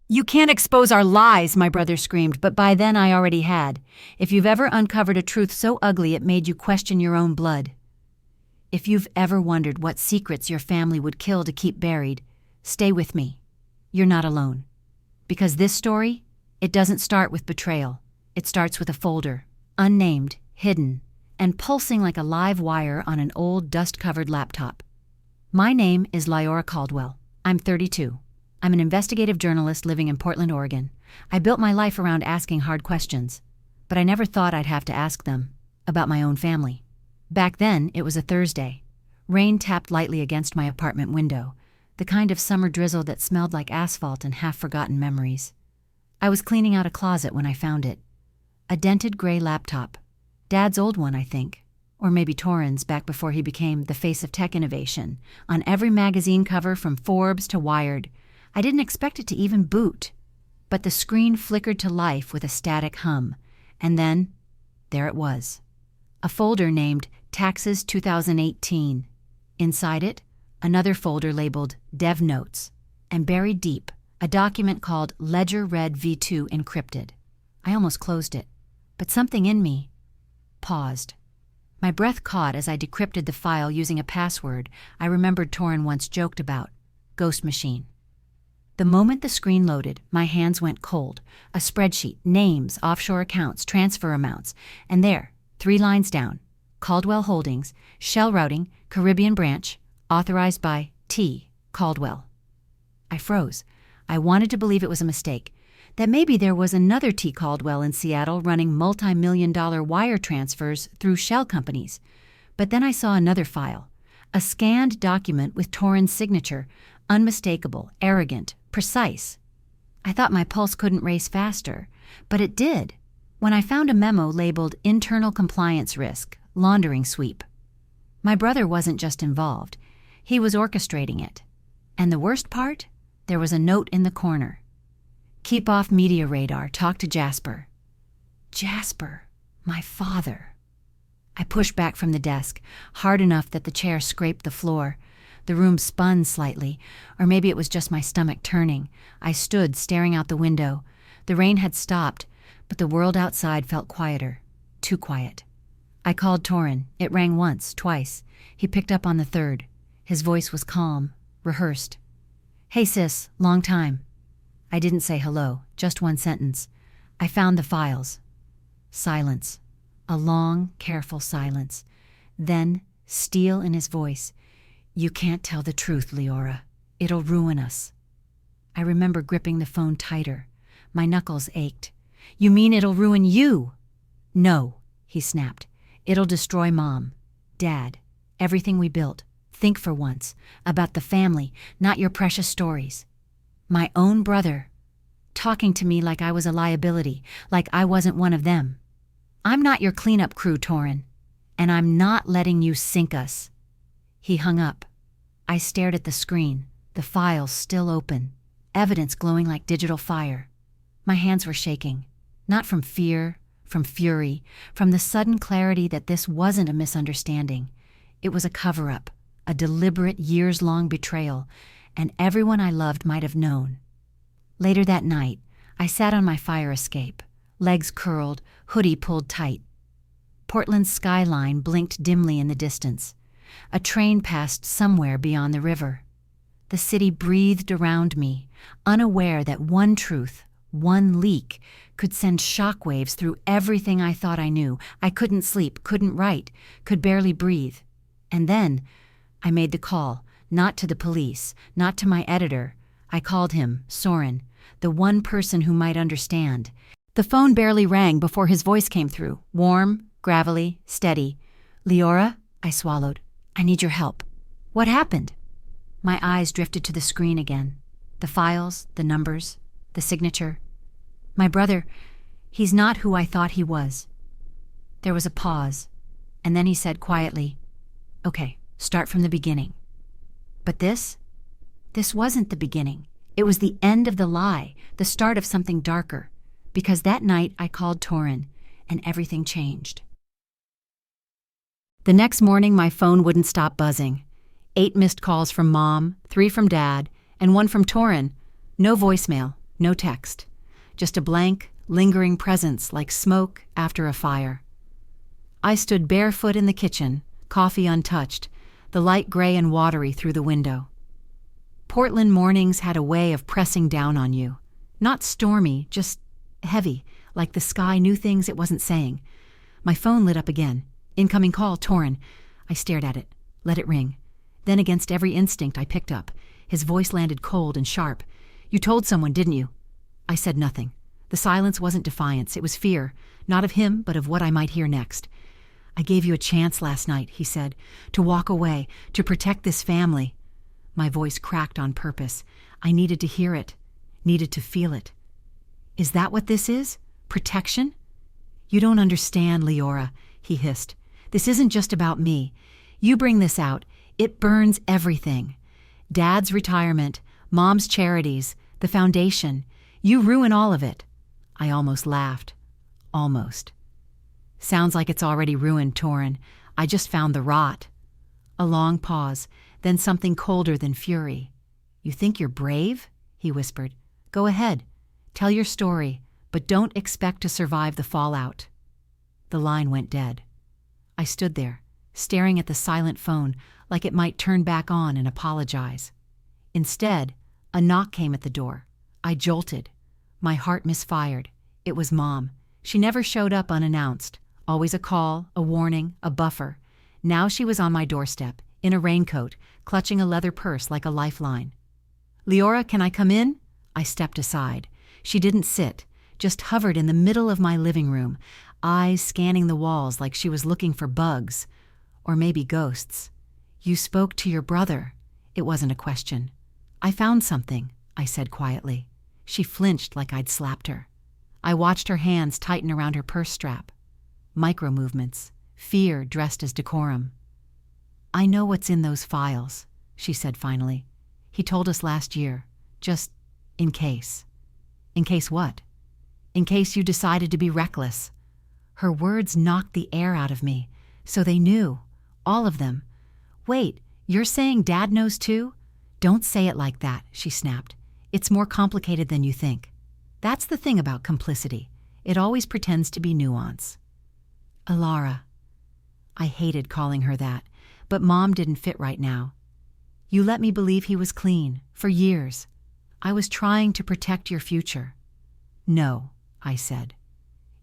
"You can't expose our lies," my brother screamed, but by then I already had. If you've ever uncovered a truth so ugly it made you question your own blood. If you've ever wondered what secrets your family would kill to keep buried, stay with me. You're not alone. Because this story, it doesn't start with betrayal. It starts with a folder, unnamed, hidden, and pulsing like a live wire on an old dust-covered laptop. My name is Liora Caldwell. I'm 32. I'm an investigative journalist living in Portland, Oregon. I built my life around asking hard questions, but I never thought I'd have to ask them about my own family. Back then, it was a Thursday. Rain tapped lightly against my apartment window, the kind of summer drizzle that smelled like asphalt and half-forgotten memories. I was cleaning out a closet when I found it. A dented gray laptop. Dad's old one, I think. Or maybe Torin's back before he became the face of tech innovation. On every magazine cover from Forbes to Wired. I didn't expect it to even boot. But the screen flickered to life with a static hum. And then, there it was. A folder named Taxes 2018. Inside it, another folder labeled Dev Notes. And buried deep, a document called Ledger Red V2 Encrypted. I almost closed it. But something in me paused. My breath caught as I decrypted the file using a password I remembered Torin once joked about, Ghost Machine. The moment the screen loaded, my hands went cold. A spreadsheet, names, offshore accounts, transfer amounts, and there, 3 lines down, Caldwell Holdings, Shell Routing, Caribbean Branch, authorized by T. Caldwell. I froze. I wanted to believe it was a mistake, that maybe there was another T. Caldwell in Seattle running multi-million-dollar wire transfers through shell companies. But then I saw another file, a scanned document with Torin's signature, unmistakable, arrogant, precise. I thought my pulse couldn't race faster, but it did when I found a memo labeled Internal Compliance Risk, Laundering Sweep. My brother wasn't just involved, he was orchestrating it. And the worst part? There was a note in the corner. Keep off media radar, talk to Jasper. Jasper, my father. I pushed back from the desk, hard enough that the chair scraped the floor. The room spun slightly, or maybe it was just my stomach turning. I stood staring out the window. The rain had stopped, but the world outside felt quieter. Too quiet. I called Torin. It rang once, twice. He picked up on the third. His voice was calm, rehearsed. "Hey sis, long time." I didn't say hello, just one sentence. I found the files. Silence. A long, careful silence. Then, steel in his voice. "You can't tell the truth, Liora. It'll ruin us." I remember gripping the phone tighter. My knuckles ached. "You mean it'll ruin you?" "No," he snapped. "It'll destroy Mom, Dad, everything we built. Think for once. About the family, not your precious stories." My own brother, talking to me like I was a liability, like I wasn't one of them. "I'm not your cleanup crew, Torin, and I'm not letting you sink us." He hung up. I stared at the screen, the files still open, evidence glowing like digital fire. My hands were shaking, not from fear, from fury, from the sudden clarity that this wasn't a misunderstanding. It was a cover-up, a deliberate years-long betrayal, and everyone I loved might have known. Later that night, I sat on my fire escape, legs curled, hoodie pulled tight. Portland's skyline blinked dimly in the distance. A train passed somewhere beyond the river. The city breathed around me, unaware that one truth, one leak, could send shockwaves through everything I thought I knew. I couldn't sleep, couldn't write, could barely breathe. And then I made the call. Not to the police, not to my editor. I called him, Soren, the one person who might understand. The phone barely rang before his voice came through, warm, gravelly, steady. "Liora," I swallowed. "I need your help." "What happened?" My eyes drifted to the screen again. The files, the numbers, the signature. "My brother, he's not who I thought he was." There was a pause, and then he said quietly, "Okay, start from the beginning." But this wasn't the beginning. It was the end of the lie, the start of something darker. Because that night I called Torin, and everything changed. The next morning my phone wouldn't stop buzzing. 8 missed calls from Mom, 3 from Dad, and 1 from Torin. No voicemail, No text. Just a blank, lingering presence like smoke after a fire. I stood barefoot in the kitchen, coffee untouched, the light gray and watery through the window. Portland mornings had a way of pressing down on you. Not stormy, just heavy, like the sky knew things it wasn't saying. My phone lit up again. Incoming call, Torin. I stared at it, let it ring. Then against every instinct I picked up. His voice landed cold and sharp. "You told someone, didn't you?" I said nothing. The silence wasn't defiance, it was fear, not of him, but of what I might hear next. "I gave you a chance last night," he said, "to walk away, to protect this family." My voice cracked on purpose. I needed to hear it, needed to feel it. "Is that what this is? Protection?" "You don't understand, Liora," he hissed. "This isn't just about me. You bring this out, it burns everything. Dad's retirement, Mom's charities, the foundation. You ruin all of it." I almost laughed. Almost. "Sounds like it's already ruined, Torin. I just found the rot." A long pause, then something colder than fury. "You think you're brave?" he whispered. "Go ahead. Tell your story, but don't expect to survive the fallout." The line went dead. I stood there, staring at the silent phone like it might turn back on and apologize. Instead, a knock came at the door. I jolted. My heart misfired. It was Mom. She never showed up unannounced. Always a call, a warning, a buffer. Now she was on my doorstep, in a raincoat, clutching a leather purse like a lifeline. "Liora, can I come in?" I stepped aside. She didn't sit, just hovered in the middle of my living room, eyes scanning the walls like she was looking for bugs. Or maybe ghosts. "You spoke to your brother." It wasn't a question. "I found something," I said quietly. She flinched like I'd slapped her. I watched her hands tighten around her purse strap. Micro movements, fear dressed as decorum. "I know what's in those files," she said finally. "He told us last year, just in case." "In case what?" "In case you decided to be reckless." Her words knocked the air out of me. So they knew. All of them. "Wait, you're saying Dad knows too?" "Don't say it like that," she snapped. "It's more complicated than you think." That's the thing about complicity. It always pretends to be nuance. Alara. I hated calling her that, but Mom didn't fit right now. "You let me believe he was clean, for years. I was trying to protect your future." "No," I said.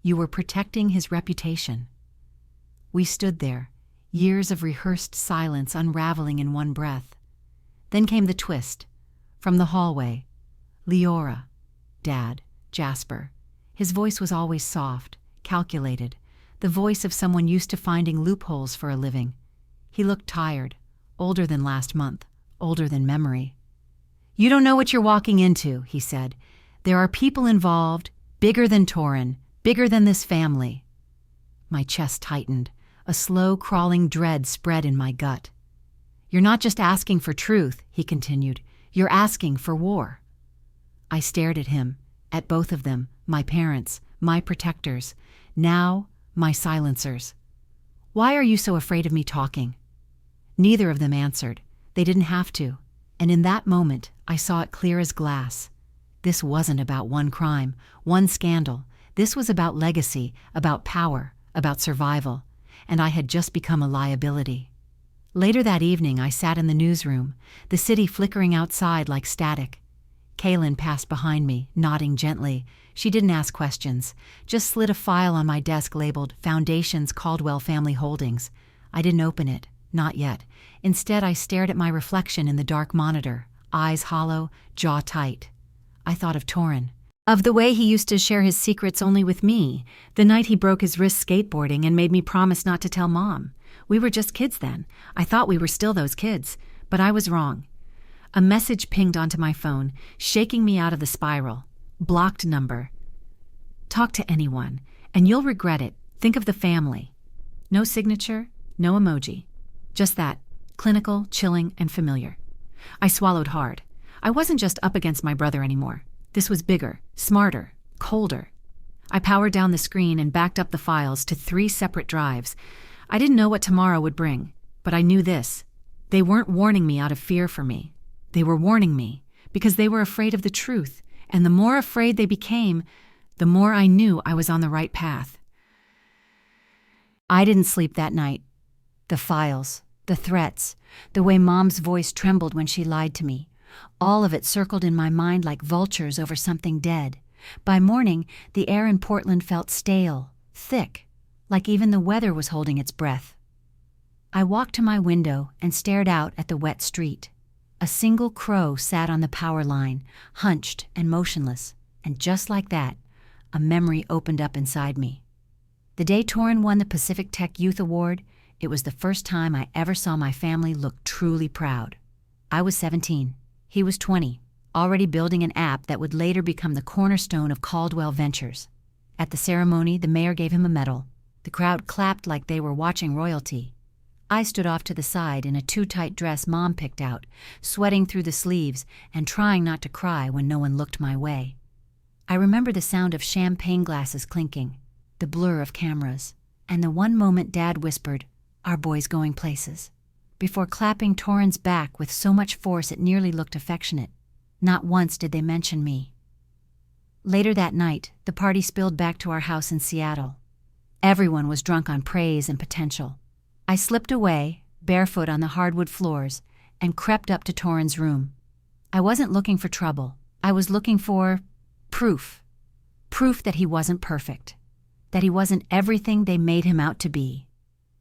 "You were protecting his reputation." We stood there, years of rehearsed silence unraveling in one breath. Then came the twist. From the hallway. "Liora." Dad. Jasper. His voice was always soft, calculated, the voice of someone used to finding loopholes for a living. He looked tired, older than last month, older than memory. "You don't know what you're walking into," he said. "There are people involved, bigger than Torin, bigger than this family." My chest tightened. A slow, crawling dread spread in my gut. "You're not just asking for truth," he continued. "You're asking for war." I stared at him, at both of them, my parents, my protectors, now my silencers. "Why are you so afraid of me talking?" Neither of them answered. They didn't have to. And in that moment, I saw it clear as glass. This wasn't about one crime, one scandal. This was about legacy, about power, about survival. And I had just become a liability. Later that evening, I sat in the newsroom, the city flickering outside like static. Kaylin passed behind me, nodding gently. She didn't ask questions, just slid a file on my desk labeled Foundations Caldwell Family Holdings. I didn't open it, not yet. Instead, I stared at my reflection in the dark monitor, eyes hollow, jaw tight. I thought of Torin. Of the way he used to share his secrets only with me, the night he broke his wrist skateboarding and made me promise not to tell Mom. We were just kids then. I thought we were still those kids, but I was wrong. A message pinged onto my phone, shaking me out of the spiral. Blocked number. "Talk to anyone, and you'll regret it. Think of the family." No signature, no emoji. Just that, clinical, chilling, and familiar. I swallowed hard. I wasn't just up against my brother anymore. This was bigger, smarter, colder. I powered down the screen and backed up the files to 3 separate drives. I didn't know what tomorrow would bring, but I knew this. They weren't warning me out of fear for me. They were warning me because they were afraid of the truth, And the more afraid they became, the more I knew I was on the right path. I didn't sleep that night. The files, the threats, the way Mom's voice trembled when she lied to me, all of it circled in my mind like vultures over something dead. By morning, the air in Portland felt stale, thick, like even the weather was holding its breath. I walked to my window and stared out at the wet street. A single crow sat on the power line, hunched and motionless, and just like that, a memory opened up inside me. The day Torin won the Pacific Tech Youth Award, it was the first time I ever saw my family look truly proud. I was 17. He was 20, already building an app that would later become the cornerstone of Caldwell Ventures. At the ceremony, the mayor gave him a medal. The crowd clapped like they were watching royalty. I stood off to the side in a too-tight dress Mom picked out, sweating through the sleeves and trying not to cry when no one looked my way. I remember the sound of champagne glasses clinking, the blur of cameras, and the one moment Dad whispered, "Our boy's going places," before clapping Torin's back with so much force it nearly looked affectionate. Not once did they mention me. Later that night, the party spilled back to our house in Seattle. Everyone was drunk on praise and potential. I slipped away, barefoot on the hardwood floors, and crept up to Torin's room. I wasn't looking for trouble. I was looking for proof. Proof that he wasn't perfect. That he wasn't everything they made him out to be.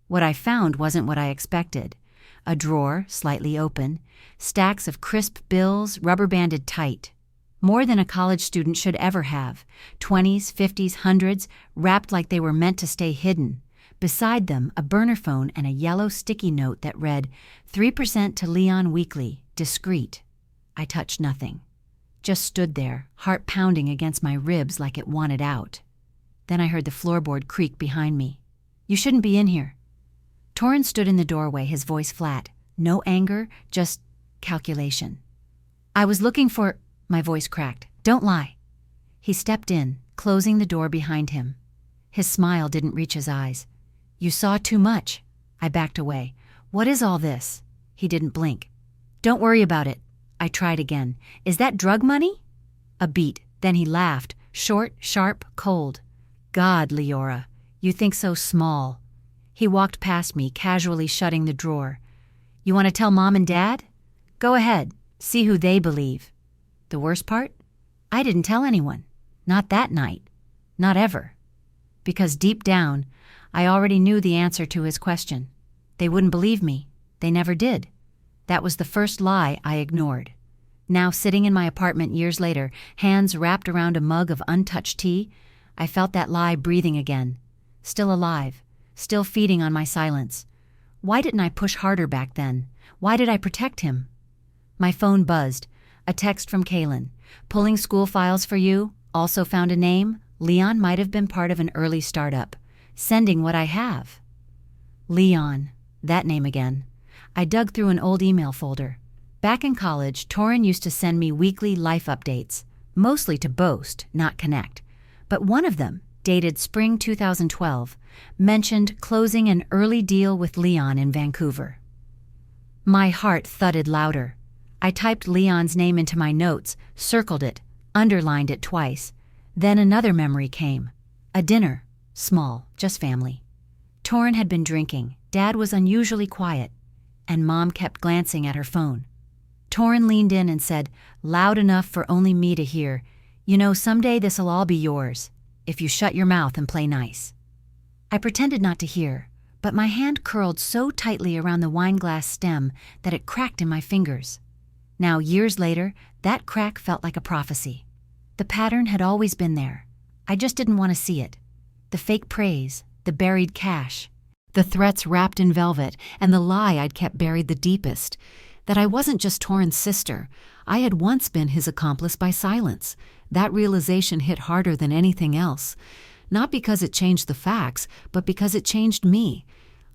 What I found wasn't what I expected. A drawer, slightly open, stacks of crisp bills rubber-banded tight. More than a college student should ever have. 20s, 50s, 100s, wrapped like they were meant to stay hidden. Beside them, a burner phone and a yellow sticky note that read, 3% to Leon weekly, discreet. I touched nothing. Just stood there, heart pounding against my ribs like it wanted out. Then I heard the floorboard creak behind me. "You shouldn't be in here." Torin stood in the doorway, his voice flat. No anger, just calculation. "I was looking for—" My voice cracked. "Don't lie." He stepped in, closing the door behind him. His smile didn't reach his eyes. "You saw too much." I backed away. "What is all this?" He didn't blink. "Don't worry about it." I tried again. "Is that drug money?" A beat, then he laughed, short, sharp, cold. "God, Liora, you think so small." He walked past me, casually shutting the drawer. "You want to tell Mom and Dad? Go ahead, see who they believe." The worst part? I didn't tell anyone. Not that night. Not ever. Because deep down, I already knew the answer to his question. They wouldn't believe me. They never did. That was the first lie I ignored. Now, sitting in my apartment years later, hands wrapped around a mug of untouched tea, I felt that lie breathing again. Still alive. Still feeding on my silence. Why didn't I push harder back then? Why did I protect him? My phone buzzed. A text from Kaylin. "Pulling school files for you. Also found a name. Leon might have been part of an early startup. Sending what I have." Leon. That name again. I dug through an old email folder. Back in college, Torin used to send me weekly life updates, mostly to boast, not connect. But one of them, dated spring 2012, mentioned closing an early deal with Leon in Vancouver. My heart thudded louder. I typed Leon's name into my notes, circled it, underlined it twice. Then another memory came. A dinner. Small, just family. Torin had been drinking. Dad was unusually quiet. And Mom kept glancing at her phone. Torin leaned in and said, loud enough for only me to hear, "You know, someday this'll all be yours, if you shut your mouth and play nice." I pretended not to hear, but my hand curled so tightly around the wine glass stem that it cracked in my fingers. Now, years later, that crack felt like a prophecy. The pattern had always been there. I just didn't want to see it. The fake praise, the buried cash, the threats wrapped in velvet, and the lie I'd kept buried the deepest, that I wasn't just Torin's sister. I had once been his accomplice by silence. That realization hit harder than anything else. Not because it changed the facts, but because it changed me.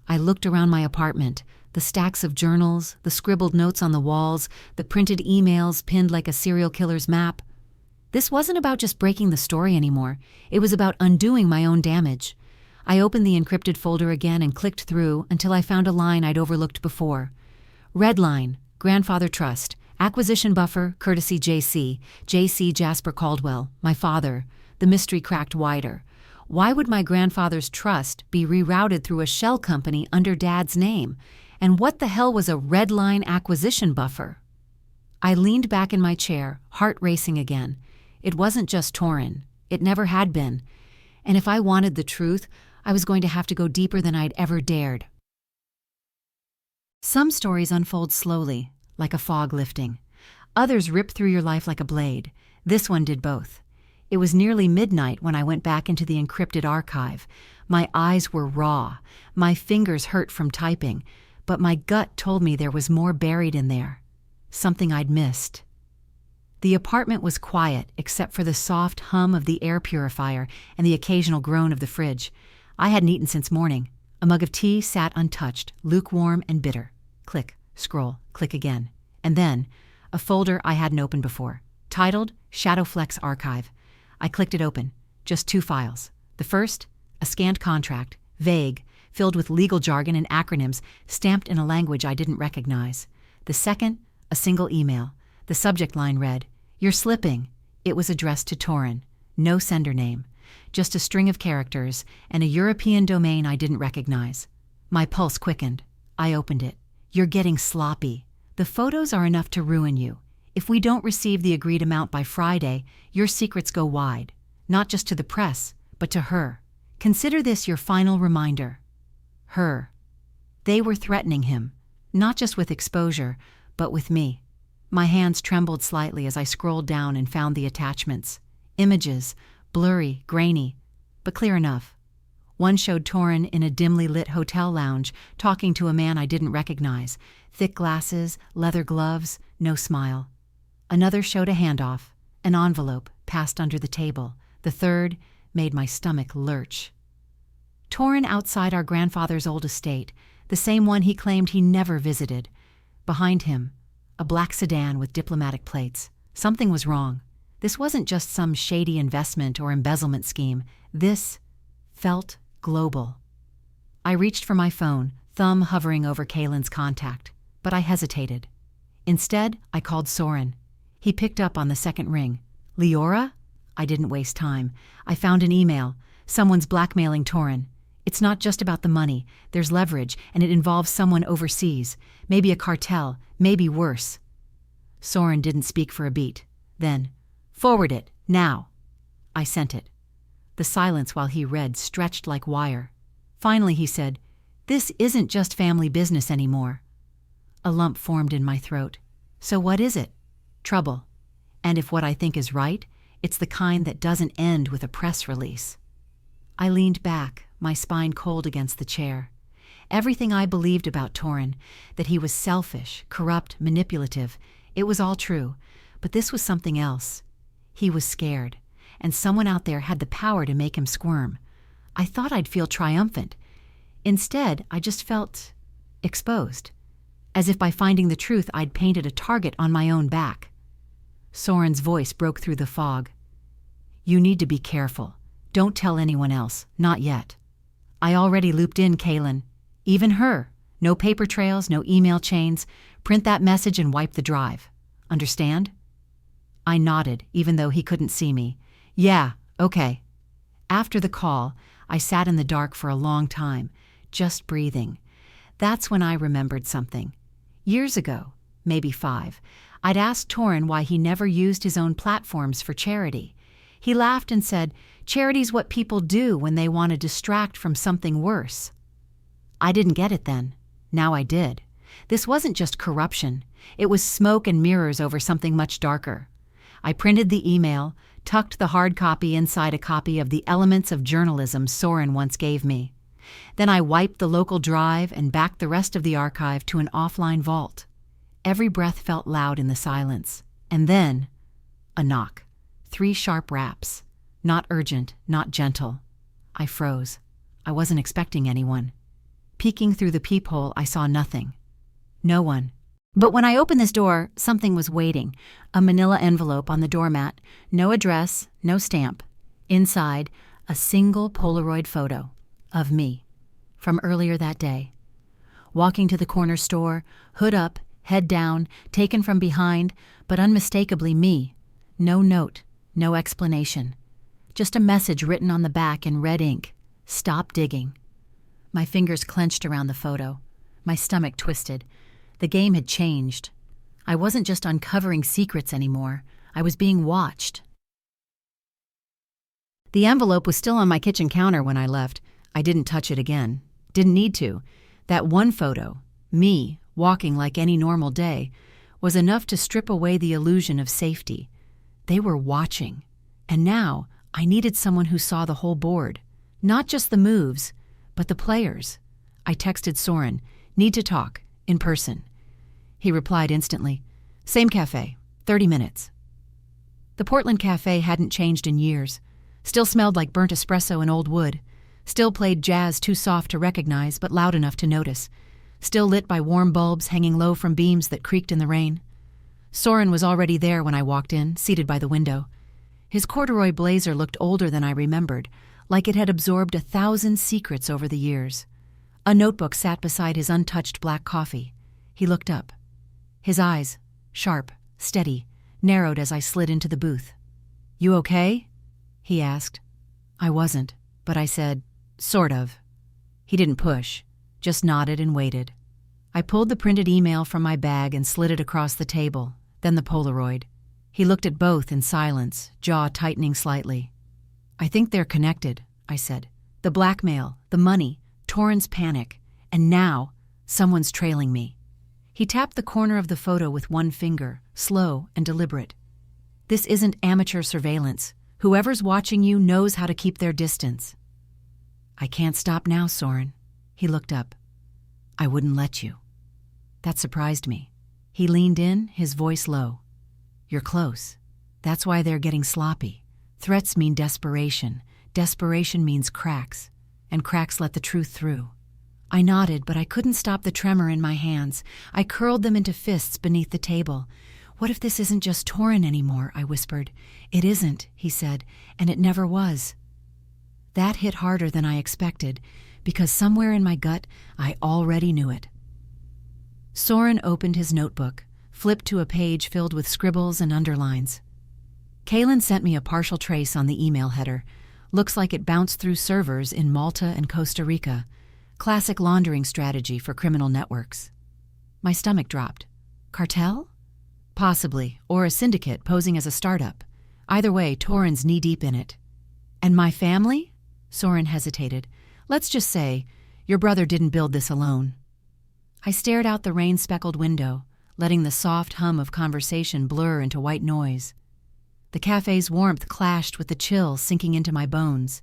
I looked around my apartment, the stacks of journals, the scribbled notes on the walls, the printed emails pinned like a serial killer's map. This wasn't about just breaking the story anymore. It was about undoing my own damage. I opened the encrypted folder again and clicked through until I found a line I'd overlooked before. Red line, grandfather trust, Acquisition buffer, courtesy JC Jasper Caldwell, my father. The mystery cracked wider. Why would my grandfather's trust be rerouted through a shell company under Dad's name? And what the hell was a red line acquisition buffer? I leaned back in my chair, heart racing again. It wasn't just Torin. It never had been. And if I wanted the truth, I was going to have to go deeper than I'd ever dared. Some stories unfold slowly, like a fog lifting. Others rip through your life like a blade. This one did both. It was nearly midnight when I went back into the encrypted archive. My eyes were raw. My fingers hurt from typing. But my gut told me there was more buried in there. Something I'd missed. The apartment was quiet except for the soft hum of the air purifier and the occasional groan of the fridge. I hadn't eaten since morning. A mug of tea sat untouched, lukewarm and bitter. Click, scroll, click again. And then, a folder I hadn't opened before, titled Shadowflex Archive. I clicked it open. Just 2 files. The first, a scanned contract, vague, filled with legal jargon and acronyms stamped in a language I didn't recognize. The second, a single email. The subject line read, "You're slipping." It was addressed to Torin. No sender name. Just a string of characters and a European domain I didn't recognize. My pulse quickened. I opened it. "You're getting sloppy. The photos are enough to ruin you. If we don't receive the agreed amount by Friday, your secrets go wide. Not just to the press, but to her. Consider this your final reminder." Her. They were threatening him, not just with exposure, but with me. My hands trembled slightly as I scrolled down and found the attachments. Images, blurry, grainy, but clear enough. One showed Torin in a dimly lit hotel lounge, talking to a man I didn't recognize. Thick glasses, leather gloves, no smile. Another showed a handoff, an envelope passed under the table. The third made my stomach lurch. Torin outside our grandfather's old estate, the same one he claimed he never visited. Behind him, a black sedan with diplomatic plates. Something was wrong. This wasn't just some shady investment or embezzlement scheme. This felt global. I reached for my phone, thumb hovering over Kaylin's contact, but I hesitated. Instead, I called Soren. He picked up on the second ring. "Liora?" I didn't waste time. I found an email. Someone's blackmailing Torin. It's not just about the money. There's leverage, and it involves someone overseas. Maybe a cartel, maybe worse. Soren didn't speak for a beat. Then, "Forward it, now." I sent it. The silence while he read stretched like wire. Finally he said, "This isn't just family business anymore." A lump formed in my throat. So what is it? Trouble. And if what I think is right, it's the kind that doesn't end with a press release. I leaned back, my spine cold against the chair. Everything I believed about Torin, that he was selfish, corrupt, manipulative, it was all true. But this was something else. He was scared, and someone out there had the power to make him squirm. I thought I'd feel triumphant. Instead, I just felt exposed, as if by finding the truth I'd painted a target on my own back. Soren's voice broke through the fog. "You need to be careful. Don't tell anyone else, not yet. I already looped in Kaylin. Even her. No paper trails, no email chains. Print that message and wipe the drive. Understand?" I nodded, even though he couldn't see me. "Yeah, okay." After the call, I sat in the dark for a long time, just breathing. That's when I remembered something. Years ago, maybe 5, I'd asked Torin why he never used his own platforms for charity. He laughed and said, "Charity's what people do when they want to distract from something worse." I didn't get it then. Now I did. This wasn't just corruption. It was smoke and mirrors over something much darker. I printed the email, tucked the hard copy inside a copy of The Elements of Journalism Soren once gave me. Then I wiped the local drive and backed the rest of the archive to an offline vault. Every breath felt loud in the silence. And then, a knock. 3 sharp raps. Not urgent, not gentle. I froze. I wasn't expecting anyone. Peeking through the peephole, I saw nothing. No one. But when I opened this door, something was waiting. A manila envelope on the doormat. No address, no stamp. Inside, a single Polaroid photo of me from earlier that day. Walking to the corner store, hood up, head down, taken from behind, but unmistakably me. No note, no explanation. Just a message written on the back in red ink. Stop digging. My fingers clenched around the photo. My stomach twisted. The game had changed. I wasn't just uncovering secrets anymore. I was being watched. The envelope was still on my kitchen counter when I left. I didn't touch it again. Didn't need to. That one photo, me, walking like any normal day, was enough to strip away the illusion of safety. They were watching. And now, I needed someone who saw the whole board. Not just the moves, but the players. I texted Soren, "Need to talk, in person." He replied instantly, "Same cafe, 30 minutes." The Portland cafe hadn't changed in years. Still smelled like burnt espresso and old wood. Still played jazz too soft to recognize but loud enough to notice. Still lit by warm bulbs hanging low from beams that creaked in the rain. Soren was already there when I walked in, seated by the window. His corduroy blazer looked older than I remembered, like it had absorbed 1,000 secrets over the years. A notebook sat beside his untouched black coffee. He looked up. His eyes, sharp, steady, narrowed as I slid into the booth. "You okay?" he asked. I wasn't, but I said, "Sort of." He didn't push, just nodded and waited. I pulled the printed email from my bag and slid it across the table, then the Polaroid. He looked at both in silence, jaw tightening slightly. "I think they're connected," I said. "The blackmail, the money, Torin's panic, and now someone's trailing me." He tapped the corner of the photo with one finger, slow and deliberate. "This isn't amateur surveillance. Whoever's watching you knows how to keep their distance." "I can't stop now, Soren." He looked up. "I wouldn't let you." That surprised me. He leaned in, his voice low. "You're close. That's why they're getting sloppy. Threats mean desperation. Desperation means cracks. And cracks let the truth through." I nodded, but I couldn't stop the tremor in my hands. I curled them into fists beneath the table. "What if this isn't just Torin anymore?" I whispered. "It isn't," he said, "and it never was." That hit harder than I expected, because somewhere in my gut, I already knew it. Soren opened his notebook, flipped to a page filled with scribbles and underlines. "Kaylin sent me a partial trace on the email header. Looks like it bounced through servers in Malta and Costa Rica. Classic laundering strategy for criminal networks." My stomach dropped. Cartel? Possibly, or a syndicate posing as a startup. Either way, Torin's knee-deep in it. "And my family?" Soren hesitated. "Let's just say, your brother didn't build this alone." I stared out the rain-speckled window, letting the soft hum of conversation blur into white noise. The cafe's warmth clashed with the chill sinking into my bones,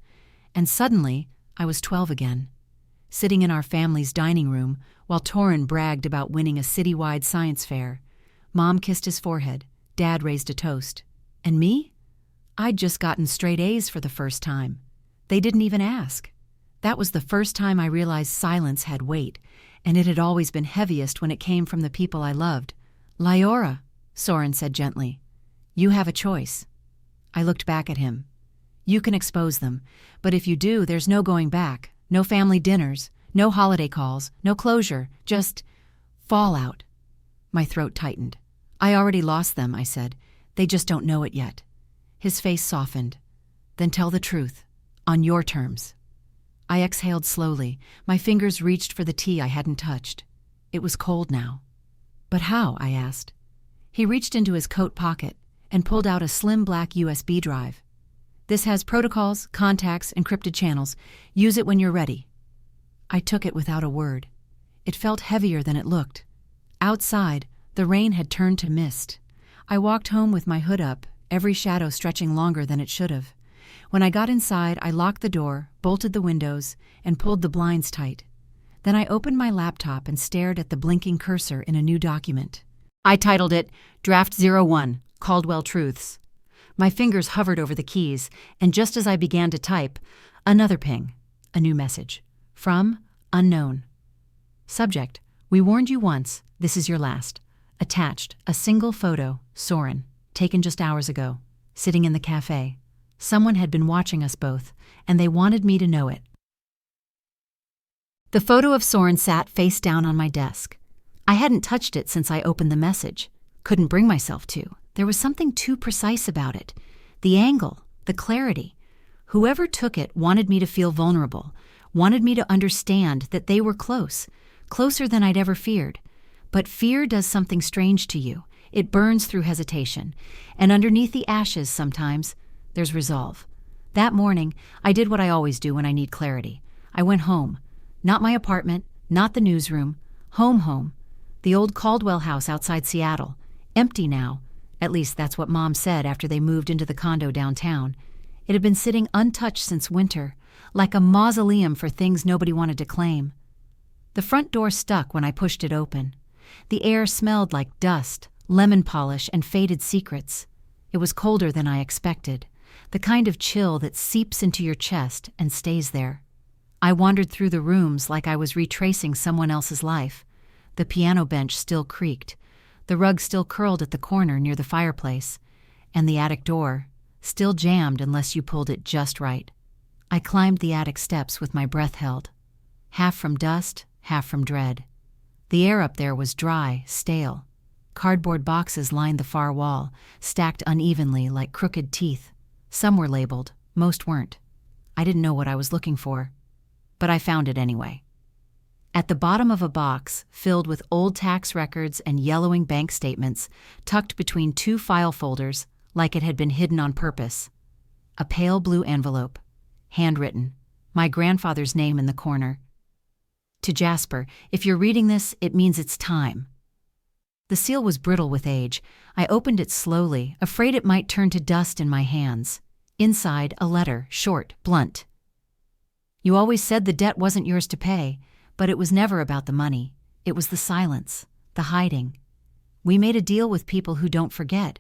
and suddenly I was 12 again, sitting in our family's dining room while Torin bragged about winning a citywide science fair. Mom kissed his forehead, Dad raised a toast. And me? I'd just gotten straight A's for the first time. They didn't even ask. That was the first time I realized silence had weight, and it had always been heaviest when it came from the people I loved. "Liora," Soren said gently. "You have a choice." I looked back at him. "You can expose them, but if you do, there's no going back. No family dinners, no holiday calls, no closure, just fallout." My throat tightened. "I already lost them," I said. "They just don't know it yet." His face softened. "Then tell the truth. On your terms." I exhaled slowly. My fingers reached for the tea I hadn't touched. It was cold now. "But how?" I asked. He reached into his coat pocket and pulled out a slim black USB drive. "This has protocols, contacts, encrypted channels. Use it when you're ready." I took it without a word. It felt heavier than it looked. Outside, the rain had turned to mist. I walked home with my hood up, every shadow stretching longer than it should have. When I got inside, I locked the door, bolted the windows, and pulled the blinds tight. Then I opened my laptop and stared at the blinking cursor in a new document. I titled it Draft 01, Caldwell Truths. My fingers hovered over the keys, and just as I began to type, another ping, a new message. From unknown. Subject: "We warned you once. This is your last." Attached, a single photo, Soren, taken just hours ago, sitting in the cafe. Someone had been watching us both, and they wanted me to know it. The photo of Soren sat face down on my desk. I hadn't touched it since I opened the message. Couldn't bring myself to. There was something too precise about it. The angle, the clarity. Whoever took it wanted me to feel vulnerable, wanted me to understand that they were close, closer than I'd ever feared. But fear does something strange to you. It burns through hesitation, and underneath the ashes sometimes, there's resolve. That morning, I did what I always do when I need clarity. I went home. Not my apartment, not the newsroom. Home. The old Caldwell house outside Seattle. Empty now. At least that's what Mom said after they moved into the condo downtown. It had been sitting untouched since winter, like a mausoleum for things nobody wanted to claim. The front door stuck when I pushed it open. The air smelled like dust, lemon polish, and faded secrets. It was colder than I expected, the kind of chill that seeps into your chest and stays there. I wandered through the rooms like I was retracing someone else's life. The piano bench still creaked, the rug still curled at the corner near the fireplace, and the attic door, still jammed unless you pulled it just right. I climbed the attic steps with my breath held, half from dust, half from dread. The air up there was dry, stale. Cardboard boxes lined the far wall, stacked unevenly like crooked teeth. Some were labeled, most weren't. I didn't know what I was looking for, but I found it anyway. At the bottom of a box, filled with old tax records and yellowing bank statements, tucked between two file folders like it had been hidden on purpose. A pale blue envelope, handwritten, my grandfather's name in the corner. To Jasper, if you're reading this, it means it's time. The seal was brittle with age. I opened it slowly, afraid it might turn to dust in my hands. Inside, a letter, short, blunt. You always said the debt wasn't yours to pay, but it was never about the money. It was the silence, the hiding. We made a deal with people who don't forget,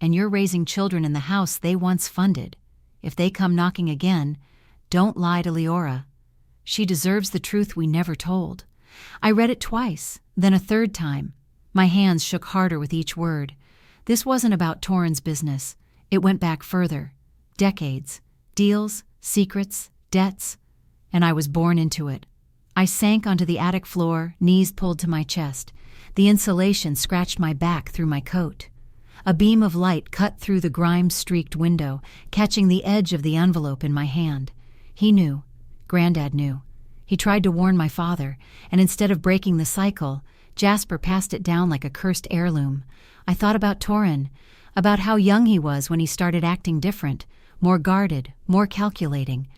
and you're raising children in the house they once funded. If they come knocking again, don't lie to Liora. She deserves the truth we never told. I read it twice, then a third time. My hands shook harder with each word. This wasn't about Torin's business. It went back further. Decades. Deals, secrets, debts. And I was born into it. I sank onto the attic floor, knees pulled to my chest. The insulation scratched my back through my coat. A beam of light cut through the grime-streaked window, catching the edge of the envelope in my hand. He knew. Granddad knew. He tried to warn my father, and instead of breaking the cycle, Jasper passed it down like a cursed heirloom. I thought about Torin, about how young he was when he started acting different, more guarded, more calculating.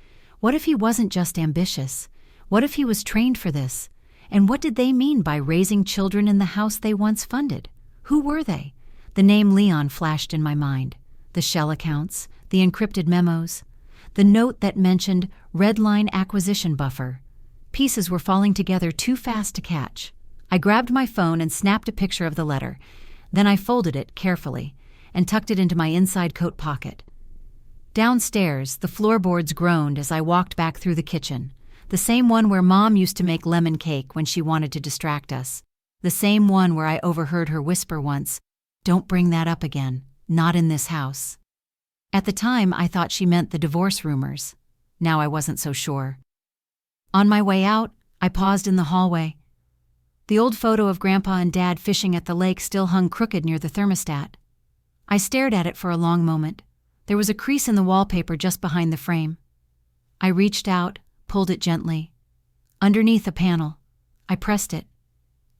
What if he wasn't just ambitious? What if he was trained for this? And what did they mean by raising children in the house they once funded? Who were they? The name Leon flashed in my mind. The shell accounts, the encrypted memos, the note that mentioned red line acquisition buffer. Pieces were falling together too fast to catch. I grabbed my phone and snapped a picture of the letter. Then I folded it carefully and tucked it into my inside coat pocket. Downstairs, the floorboards groaned as I walked back through the kitchen. The same one where Mom used to make lemon cake when she wanted to distract us. The same one where I overheard her whisper once, "Don't bring that up again. Not in this house." At the time, I thought she meant the divorce rumors. Now I wasn't so sure. On my way out, I paused in the hallway. The old photo of Grandpa and Dad fishing at the lake still hung crooked near the thermostat. I stared at it for a long moment. There was a crease in the wallpaper just behind the frame. I reached out, pulled it gently. Underneath a panel, I pressed it.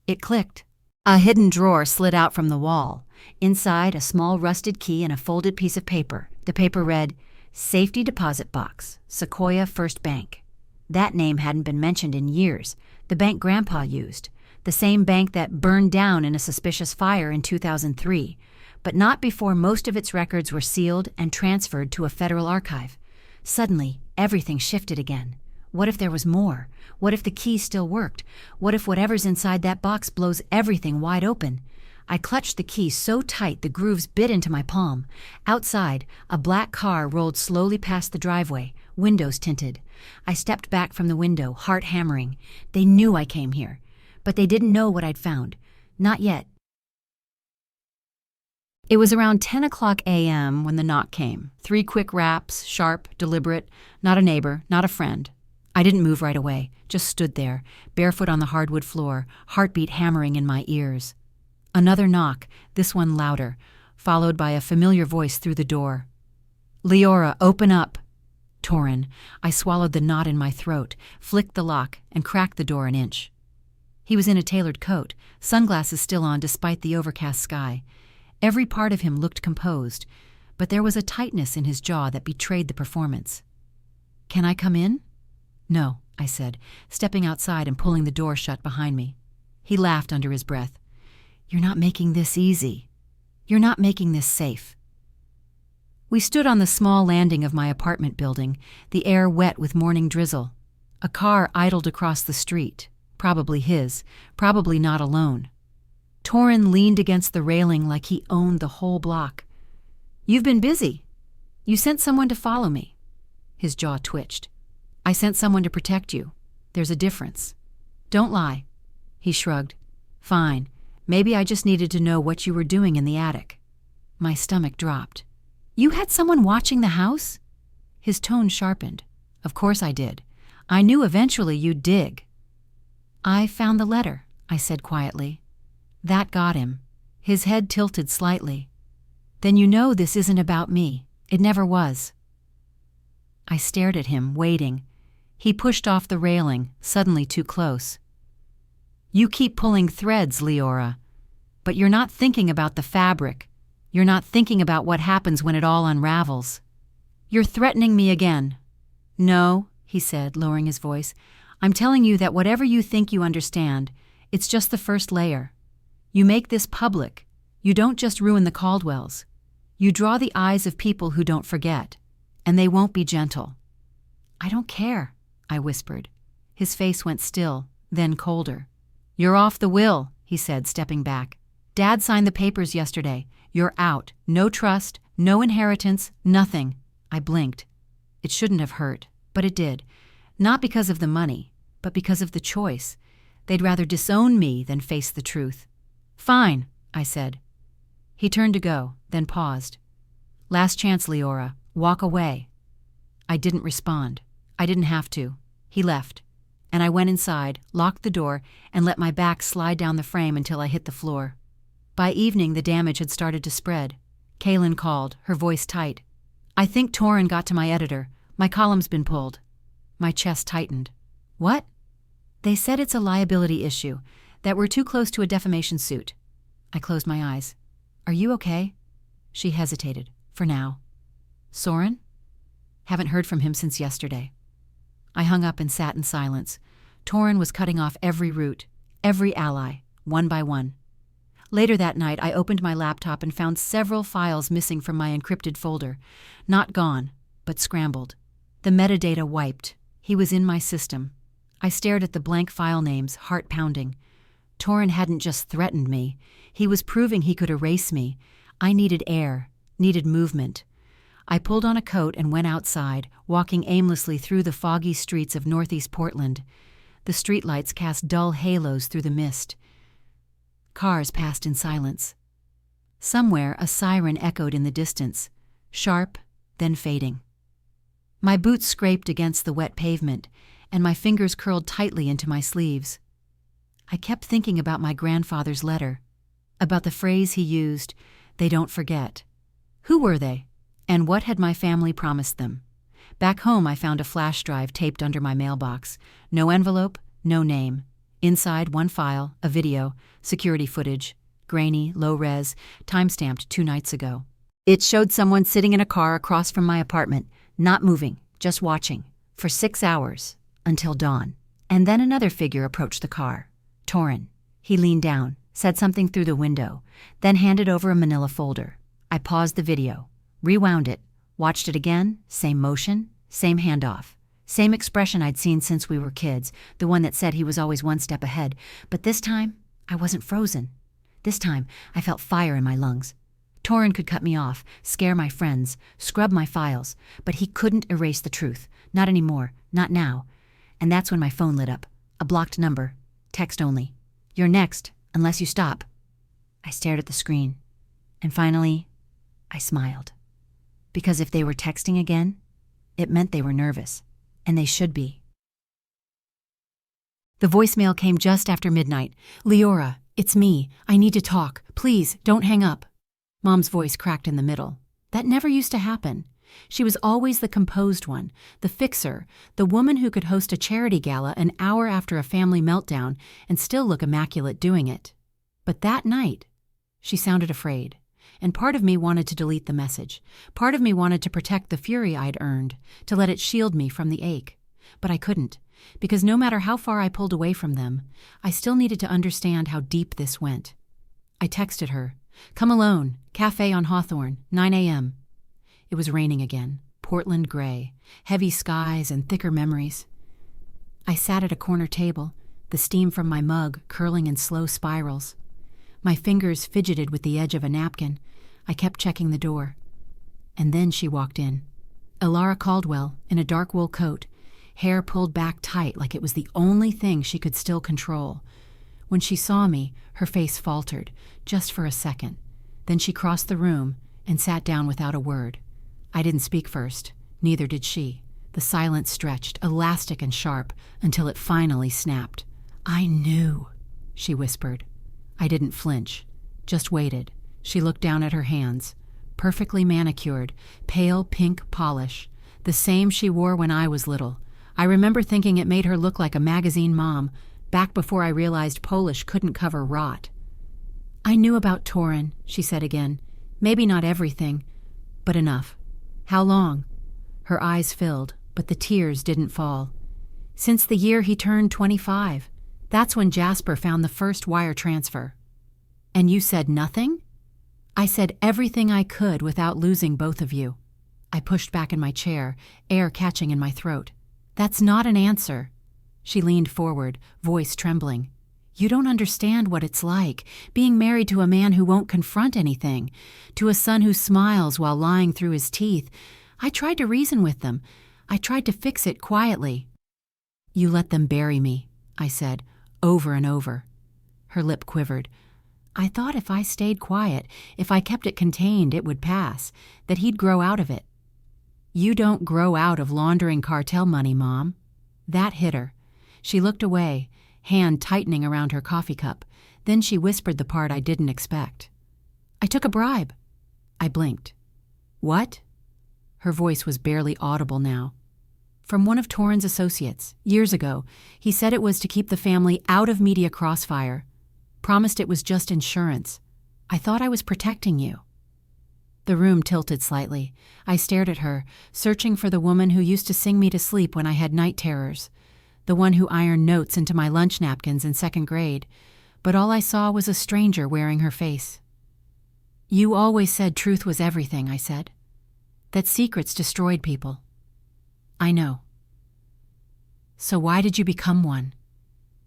It clicked. A hidden drawer slid out from the wall. Inside, a small rusted key and a folded piece of paper. The paper read, "Safety Deposit Box, Sequoia First Bank." That name hadn't been mentioned in years. The bank Grandpa used. The same bank that burned down in a suspicious fire in 2003, but not before most of its records were sealed and transferred to a federal archive. Suddenly, everything shifted again. What if there was more? What if the key still worked? What if whatever's inside that box blows everything wide open? I clutched the key so tight the grooves bit into my palm. Outside, a black car rolled slowly past the driveway, windows tinted. I stepped back from the window, heart hammering. They knew I came here, but they didn't know what I'd found. Not yet. It was around 10 o'clock a.m. when the knock came. 3 quick raps, sharp, deliberate, not a neighbor, not a friend. I didn't move right away, just stood there, barefoot on the hardwood floor, heartbeat hammering in my ears. Another knock, this one louder, followed by a familiar voice through the door. "Liora, open up!" Torin. I swallowed the knot in my throat, flicked the lock, and cracked the door an inch. He was in a tailored coat, sunglasses still on despite the overcast sky. Every part of him looked composed, but there was a tightness in his jaw that betrayed the performance. "Can I come in?" "No," I said, stepping outside and pulling the door shut behind me. He laughed under his breath. "You're not making this easy. You're not making this safe." We stood on the small landing of my apartment building, the air wet with morning drizzle. A car idled across the street, probably his, probably not alone. Torin leaned against the railing like he owned the whole block. "You've been busy. You sent someone to follow me." His jaw twitched. "I sent someone to protect you. There's a difference." "Don't lie." He shrugged. "Fine. Maybe I just needed to know what you were doing in the attic." My stomach dropped. "You had someone watching the house?" His tone sharpened. "Of course I did. I knew eventually you'd dig." "I found the letter," I said quietly. That got him. His head tilted slightly. "Then you know this isn't about me. It never was." I stared at him, waiting. He pushed off the railing, suddenly too close. "You keep pulling threads, Liora. But you're not thinking about the fabric. You're not thinking about what happens when it all unravels. You're threatening me again." "No," he said, lowering his voice. "I'm telling you that whatever you think you understand, it's just the first layer. You make this public. You don't just ruin the Caldwells. You draw the eyes of people who don't forget. And they won't be gentle." "I don't care," I whispered. His face went still, then colder. "You're off the will," he said, stepping back. "Dad signed the papers yesterday. You're out. No trust, no inheritance, nothing." I blinked. It shouldn't have hurt, but it did. Not because of the money, but because of the choice. They'd rather disown me than face the truth. "Fine," I said. He turned to go, then paused. "Last chance, Liora. Walk away." I didn't respond. I didn't have to. He left, and I went inside, locked the door, and let my back slide down the frame until I hit the floor. By evening, the damage had started to spread. Kaylin called, her voice tight. "I think Torin got to my editor. My column's been pulled." My chest tightened. "What?" "They said it's a liability issue, that we're too close to a defamation suit." I closed my eyes. "Are you okay?" She hesitated. "For now." "Soren?" "Haven't heard from him since yesterday." I hung up and sat in silence. Torin was cutting off every route, every ally, one by one. Later that night, I opened my laptop and found several files missing from my encrypted folder. Not gone, but scrambled. The metadata wiped. He was in my system. I stared at the blank file names, heart pounding. Torin hadn't just threatened me. He was proving he could erase me. I needed air, needed movement. I pulled on a coat and went outside, walking aimlessly through the foggy streets of northeast Portland. The streetlights cast dull halos through the mist. Cars passed in silence. Somewhere a siren echoed in the distance, sharp, then fading. My boots scraped against the wet pavement, and my fingers curled tightly into my sleeves. I kept thinking about my grandfather's letter, about the phrase he used, "They don't forget." Who were they? And what had my family promised them? Back home, I found a flash drive taped under my mailbox. No envelope, no name. Inside, one file, a video, security footage, grainy, low-res, time-stamped 2 nights ago. It showed someone sitting in a car across from my apartment, not moving, just watching, for 6 hours, until dawn. And then another figure approached the car. Torin. He leaned down, said something through the window, then handed over a manila folder. I paused the video, rewound it, watched it again, same motion, same handoff. Same expression I'd seen since we were kids, the one that said he was always one step ahead. But this time, I wasn't frozen. This time, I felt fire in my lungs. Torin could cut me off, scare my friends, scrub my files, but he couldn't erase the truth. Not anymore, not now. And that's when my phone lit up. A blocked number, text only. "You're next, unless you stop." I stared at the screen. And finally, I smiled. Because if they were texting again, it meant they were nervous. And they should be. The voicemail came just after midnight. "Liora, it's me. I need to talk. Please, don't hang up." Mom's voice cracked in the middle. That never used to happen. She was always the composed one, the fixer, the woman who could host a charity gala an hour after a family meltdown and still look immaculate doing it. But that night, she sounded afraid. And part of me wanted to delete the message. Part of me wanted to protect the fury I'd earned, to let it shield me from the ache. But I couldn't, because no matter how far I pulled away from them, I still needed to understand how deep this went. I texted her, "Come alone, cafe on Hawthorne, 9 a.m. It was raining again, Portland gray, heavy skies and thicker memories. I sat at a corner table, the steam from my mug curling in slow spirals. My fingers fidgeted with the edge of a napkin. I kept checking the door. And then she walked in. Liora Caldwell, in a dark wool coat, hair pulled back tight like it was the only thing she could still control. When she saw me, her face faltered, just for a second. Then she crossed the room and sat down without a word. I didn't speak first, neither did she. The silence stretched, elastic and sharp, until it finally snapped. "I knew," she whispered. I didn't flinch, just waited. She looked down at her hands, perfectly manicured, pale pink polish, the same she wore when I was little. I remember thinking it made her look like a magazine mom, back before I realized polish couldn't cover rot. "I knew about Torin," she said again. "Maybe not everything, but enough." "How long?" Her eyes filled, but the tears didn't fall. "Since the year he turned 25. That's when Jasper found the first wire transfer." "And you said nothing?" "I said everything I could without losing both of you." I pushed back in my chair, air catching in my throat. "That's not an answer." She leaned forward, voice trembling. "You don't understand what it's like, being married to a man who won't confront anything, to a son who smiles while lying through his teeth. I tried to reason with them. I tried to fix it quietly." "You let them bury me," I said, over and over. Her lip quivered. "I thought if I stayed quiet, if I kept it contained, it would pass, that he'd grow out of it." "You don't grow out of laundering cartel money, Mom." That hit her. She looked away, hand tightening around her coffee cup. Then she whispered the part I didn't expect. "I took a bribe." I blinked. "What?" Her voice was barely audible now. "From one of Torin's associates, years ago. He said it was to keep the family out of media crossfire. Promised it was just insurance. I thought I was protecting you." The room tilted slightly. I stared at her, searching for the woman who used to sing me to sleep when I had night terrors, the one who ironed notes into my lunch napkins in second grade, but all I saw was a stranger wearing her face. "You always said truth was everything," I said. "That secrets destroyed people." "I know." "So why did you become one?"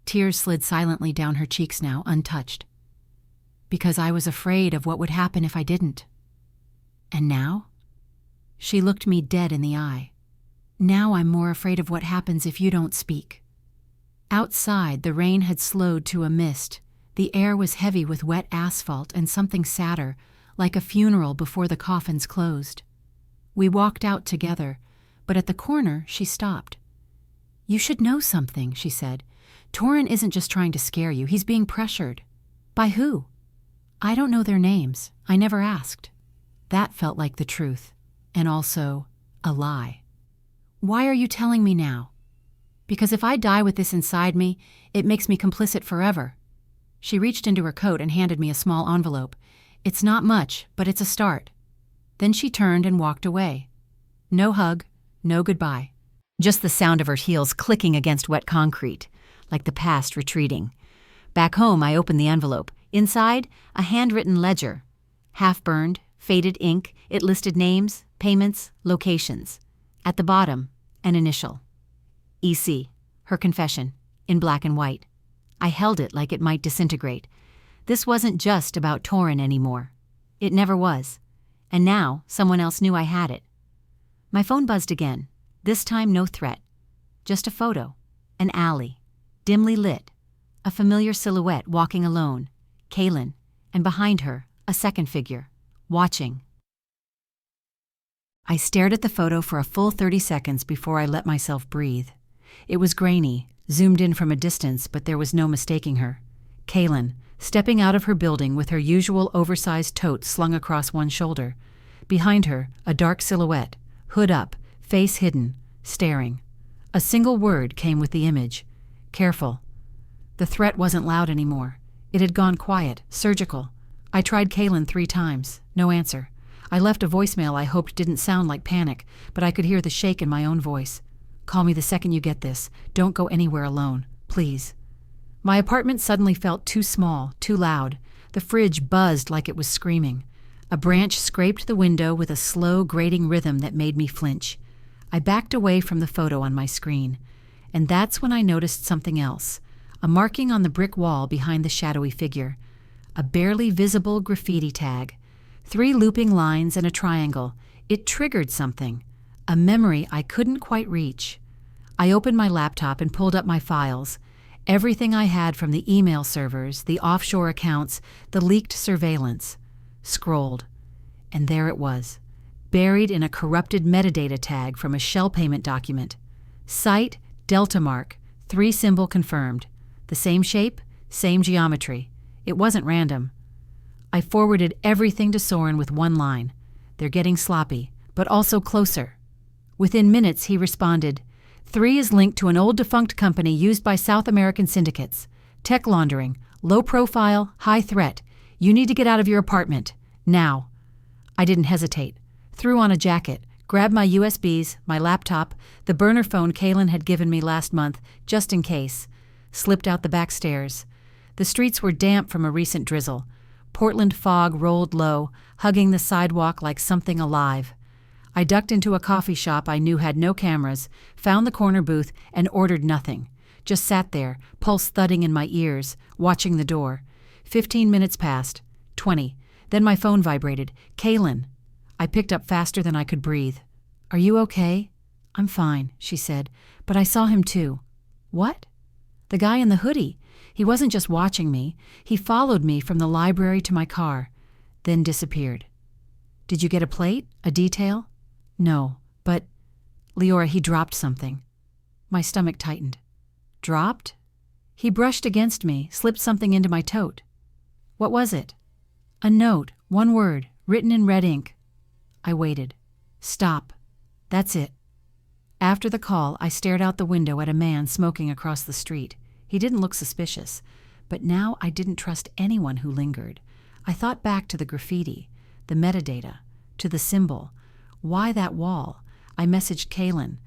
Tears slid silently down her cheeks now, untouched. "Because I was afraid of what would happen if I didn't." "And now?" She looked me dead in the eye. "Now I'm more afraid of what happens if you don't speak." Outside, the rain had slowed to a mist. The air was heavy with wet asphalt and something sadder, like a funeral before the coffins closed. We walked out together, but at the corner she stopped. "You should know something," she said. "Torin isn't just trying to scare you, he's being pressured." "By who?" "I don't know their names. I never asked." That felt like the truth, and also a lie. "Why are you telling me now?" "Because if I die with this inside me, it makes me complicit forever." She reached into her coat and handed me a small envelope. "It's not much, but it's a start." Then she turned and walked away. No hug, no goodbye. Just the sound of her heels clicking against wet concrete, like the past retreating. Back home, I opened the envelope. Inside, a handwritten ledger. Half-burned, faded ink, it listed names, payments, locations. At the bottom, an initial. EC, her confession, in black and white. I held it like it might disintegrate. This wasn't just about Torin anymore. It never was. And now, someone else knew I had it. My phone buzzed again. This time, no threat. Just a photo. An alley. Dimly lit. A familiar silhouette walking alone. Kaylin. And behind her, a second figure. Watching. I stared at the photo for a full 30 seconds before I let myself breathe. It was grainy, Zoomed in from a distance, but there was no mistaking her. Kaylin, stepping out of her building with her usual oversized tote slung across one shoulder. Behind her, a dark silhouette, hood up, face hidden, staring. A single word came with the image. Careful. The threat wasn't loud anymore. It had gone quiet, surgical. I tried Kaylin 3 times. No answer. I left a voicemail I hoped didn't sound like panic, but I could hear the shake in my own voice. Call me the second you get this. Don't go anywhere alone. Please. My apartment suddenly felt too small, too loud. The fridge buzzed like it was screaming. A branch scraped the window with a slow, grating rhythm that made me flinch. I backed away from the photo on my screen. And that's when I noticed something else. A marking on the brick wall behind the shadowy figure. A barely visible graffiti tag. 3 looping lines and a triangle. It triggered something. A memory I couldn't quite reach. I opened my laptop and pulled up my files. Everything I had from the email servers, the offshore accounts, the leaked surveillance. Scrolled. And there it was. Buried in a corrupted metadata tag from a shell payment document. Site, Delta mark, 3 symbol confirmed. The same shape, same geometry. It wasn't random. I forwarded everything to Soren with 1 line. They're getting sloppy, but also closer. Within minutes, he responded, 3 is linked to an old defunct company used by South American syndicates. Tech laundering, low profile, high threat. You need to get out of your apartment. Now. I didn't hesitate. Threw on a jacket, grabbed my USBs, my laptop, the burner phone Kaylin had given me last month, just in case. Slipped out the back stairs. The streets were damp from a recent drizzle. Portland fog rolled low, hugging the sidewalk like something alive. I ducked into a coffee shop I knew had no cameras, found the corner booth, and ordered nothing. Just sat there, pulse thudding in my ears, watching the door. 15 minutes passed. 20. Then my phone vibrated. Kaylin. I picked up faster than I could breathe. Are you okay? I'm fine, she said, but I saw him too. What? The guy in the hoodie. He wasn't just watching me. He followed me from the library to my car, then disappeared. Did you get a plate? A detail? No, but... Liora, he dropped something. My stomach tightened. Dropped? He brushed against me, slipped something into my tote. What was it? A note, 1 word, written in red ink. I waited. Stop. That's it. After the call, I stared out the window at a man smoking across the street. He didn't look suspicious, but now I didn't trust anyone who lingered. I thought back to the graffiti, the metadata, to the symbol. Why that wall? I messaged Kaylin.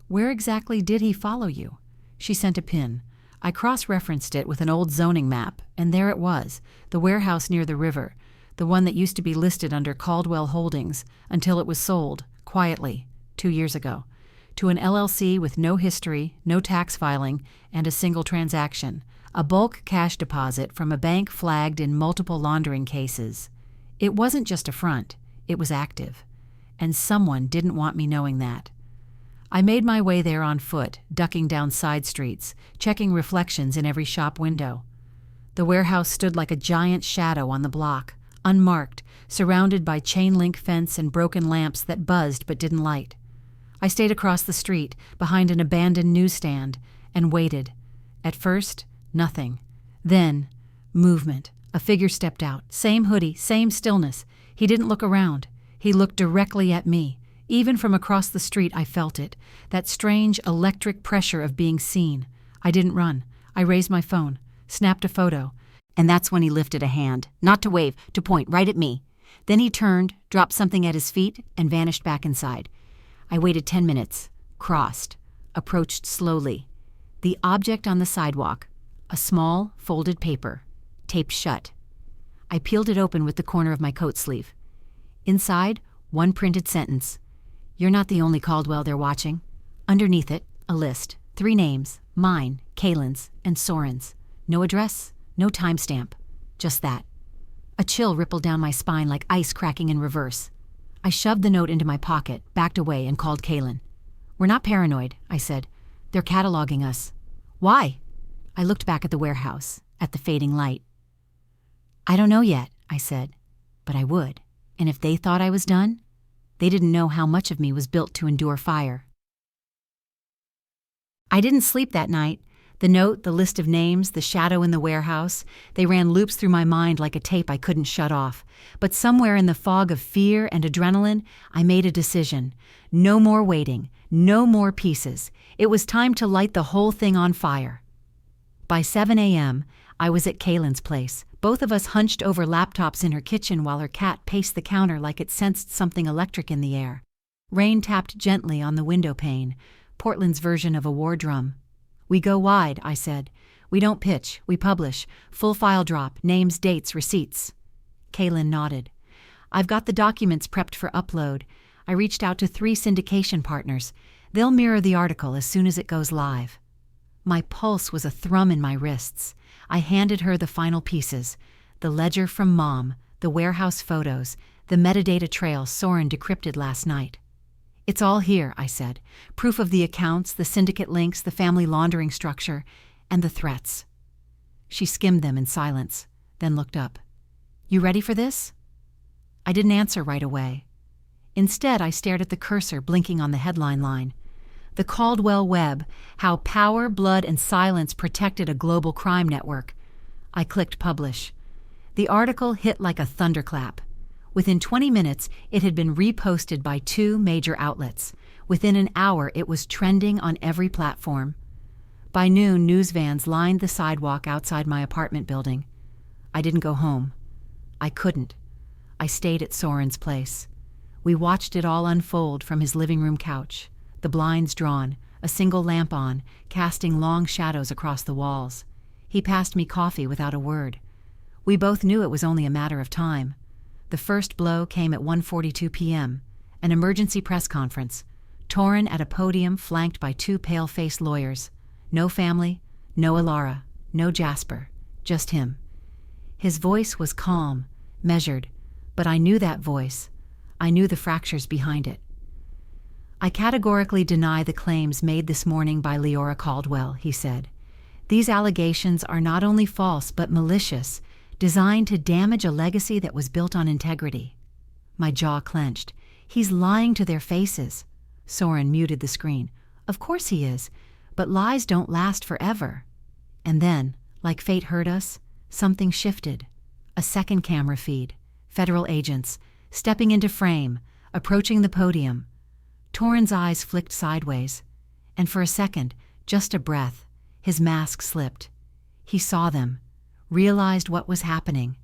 Where exactly did he follow you? She sent a pin. I cross-referenced it with an old zoning map, and there it was, the warehouse near the river, the one that used to be listed under Caldwell Holdings until it was sold, quietly, 2 years ago, to an LLC with no history, no tax filing, and a single transaction, a bulk cash deposit from a bank flagged in multiple laundering cases. It wasn't just a front, it was active. And someone didn't want me knowing that. I made my way there on foot, ducking down side streets, checking reflections in every shop window. The warehouse stood like a giant shadow on the block, unmarked, surrounded by chain-link fence and broken lamps that buzzed but didn't light. I stayed across the street, behind an abandoned newsstand, and waited. At first, nothing. Then, movement. A figure stepped out. Same hoodie, same stillness. He didn't look around. He looked directly at me. Even from across the street, I felt it. That strange electric pressure of being seen. I didn't run. I raised my phone, snapped a photo. And that's when he lifted a hand. Not to wave, to point right at me. Then he turned, dropped something at his feet, and vanished back inside. I waited 10 minutes, crossed, approached slowly. The object on the sidewalk, a small, folded paper, taped shut. I peeled it open with the corner of my coat sleeve. Inside, 1 printed sentence. You're not the only Caldwell they're watching. Underneath it, a list, 3 names, mine, Kaylin's, and Soren's. No address, no timestamp, just that. A chill rippled down my spine like ice cracking in reverse. I shoved the note into my pocket, backed away, and called Kaylin. We're not paranoid, I said. They're cataloging us. Why? I looked back at the warehouse, at the fading light. I don't know yet, I said, but I would. And if they thought I was done, they didn't know how much of me was built to endure fire. I didn't sleep that night. The note, the list of names, the shadow in the warehouse, they ran loops through my mind like a tape I couldn't shut off. But somewhere in the fog of fear and adrenaline, I made a decision. No more waiting, no more pieces. It was time to light the whole thing on fire. By 7 a.m., I was at Kaylin's place, both of us hunched over laptops in her kitchen while her cat paced the counter like it sensed something electric in the air. Rain tapped gently on the window pane, Portland's version of a war drum. "We go wide," I said. "We don't pitch, we publish. Full file drop, names, dates, receipts." Kaylin nodded. "I've got the documents prepped for upload. I reached out to 3 syndication partners. They'll mirror the article as soon as it goes live." My pulse was a thrum in my wrists. I handed her the final pieces. The ledger from Mom, the warehouse photos, the metadata trail Torin decrypted last night. "It's all here," I said. "Proof of the accounts, the syndicate links, the family laundering structure, and the threats." She skimmed them in silence, then looked up. "You ready for this?" I didn't answer right away. Instead, I stared at the cursor blinking on the headline line. "The Caldwell Web, How Power, Blood, and Silence Protected a Global Crime Network." I clicked publish. The article hit like a thunderclap. Within 20 minutes, it had been reposted by 2 major outlets. Within an hour, it was trending on every platform. By noon, news vans lined the sidewalk outside my apartment building. I didn't go home. I couldn't. I stayed at Torin's place. We watched it all unfold from his living room couch, the blinds drawn, a single lamp on, casting long shadows across the walls. He passed me coffee without a word. We both knew it was only a matter of time. The first blow came at 1:42 p.m., an emergency press conference. Torin at a podium flanked by 2 pale-faced lawyers. No family, no Liora, no Jasper, just him. His voice was calm, measured, but I knew that voice. I knew the fractures behind it. "I categorically deny the claims made this morning by Liora Caldwell," he said. "These allegations are not only false but malicious, designed to damage a legacy that was built on integrity." My jaw clenched. "He's lying to their faces." Torin muted the screen. "Of course he is, but lies don't last forever." And then, like fate heard us, something shifted. A second camera feed. Federal agents, stepping into frame, approaching the podium. Torin's eyes flicked sideways. And for a second, just a breath, his mask slipped. He saw them, realized what was happening,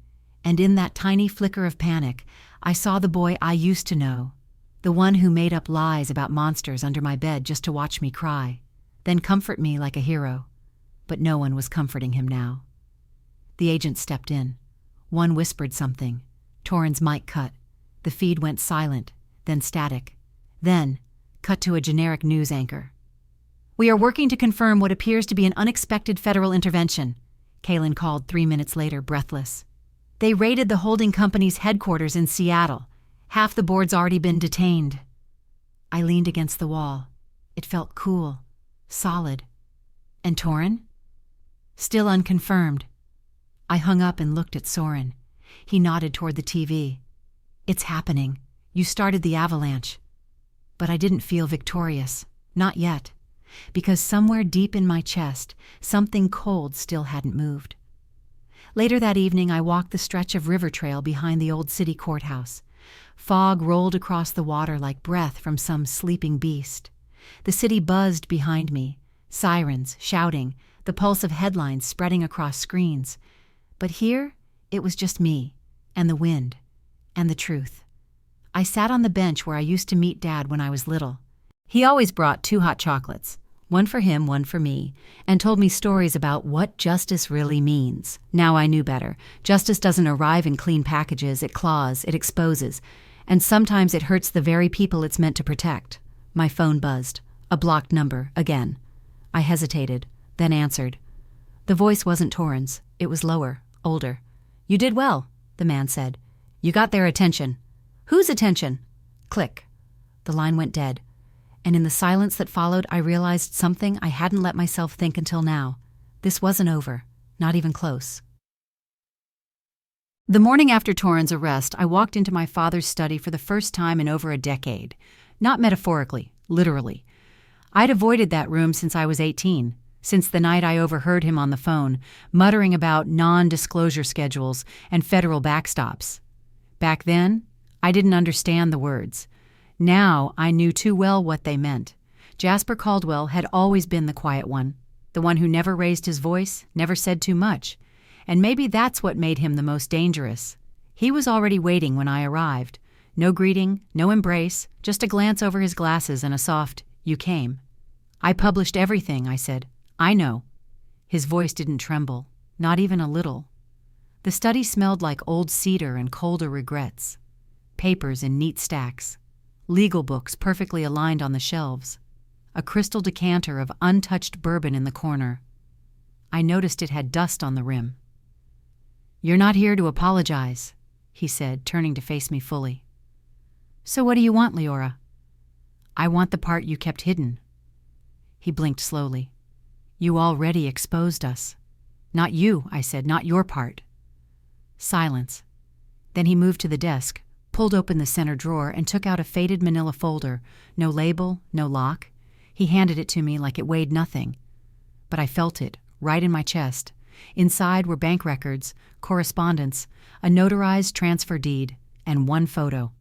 and in that tiny flicker of panic, I saw the boy I used to know, the one who made up lies about monsters under my bed just to watch me cry, then comfort me like a hero. But no one was comforting him now. The agent stepped in. One whispered something. Torin's mic cut. The feed went silent, then static. Then, cut to a generic news anchor. "We are working to confirm what appears to be an unexpected federal intervention," Kaylin called 3 minutes later, breathless. "They raided the holding company's headquarters in Seattle. Half the board's already been detained." I leaned against the wall. It felt cool, solid. "And Torin?" "Still unconfirmed." I hung up and looked at Torin. He nodded toward the TV. "It's happening. You started the avalanche." But I didn't feel victorious. Not yet. Because somewhere deep in my chest, something cold still hadn't moved. Later that evening, I walked the stretch of river trail behind the old city courthouse. Fog rolled across the water like breath from some sleeping beast. The city buzzed behind me, sirens, shouting, the pulse of headlines spreading across screens. But here, it was just me, and the wind, and the truth. I sat on the bench where I used to meet Dad when I was little. He always brought 2 hot chocolates, one for him, one for me, and told me stories about what justice really means. Now I knew better. Justice doesn't arrive in clean packages, it claws, it exposes, and sometimes it hurts the very people it's meant to protect. My phone buzzed. A blocked number, again. I hesitated, then answered. The voice wasn't Torin's. It was lower, older. "You did well," the man said. "You got their attention." "Whose attention?" Click. The line went dead. And in the silence that followed, I realized something I hadn't let myself think until now. This wasn't over, not even close. The morning after Torin's arrest, I walked into my father's study for the first time in over a decade. Not metaphorically, literally. I'd avoided that room since I was 18. since the night I overheard him on the phone, muttering about non-disclosure schedules and federal backstops. Back then, I didn't understand the words. Now I knew too well what they meant. Jasper Caldwell had always been the quiet one, the one who never raised his voice, never said too much. And maybe that's what made him the most dangerous. He was already waiting when I arrived. No greeting, no embrace, just a glance over his glasses and a soft, "You came." "I published everything," I said. "I know." His voice didn't tremble, not even a little. The study smelled like old cedar and colder regrets. Papers in neat stacks. Legal books perfectly aligned on the shelves. A crystal decanter of untouched bourbon in the corner. I noticed it had dust on the rim. "You're not here to apologize," he said, turning to face me fully. "So what do you want, Liora?" "I want the part you kept hidden." He blinked slowly. "You already exposed us." "Not you," I said, "not your part." Silence. Then he moved to the desk, pulled open the center drawer, and took out a faded manila folder. No label, no lock. He handed it to me like it weighed nothing. But I felt it, right in my chest. Inside were bank records, correspondence, a notarized transfer deed, and one photo.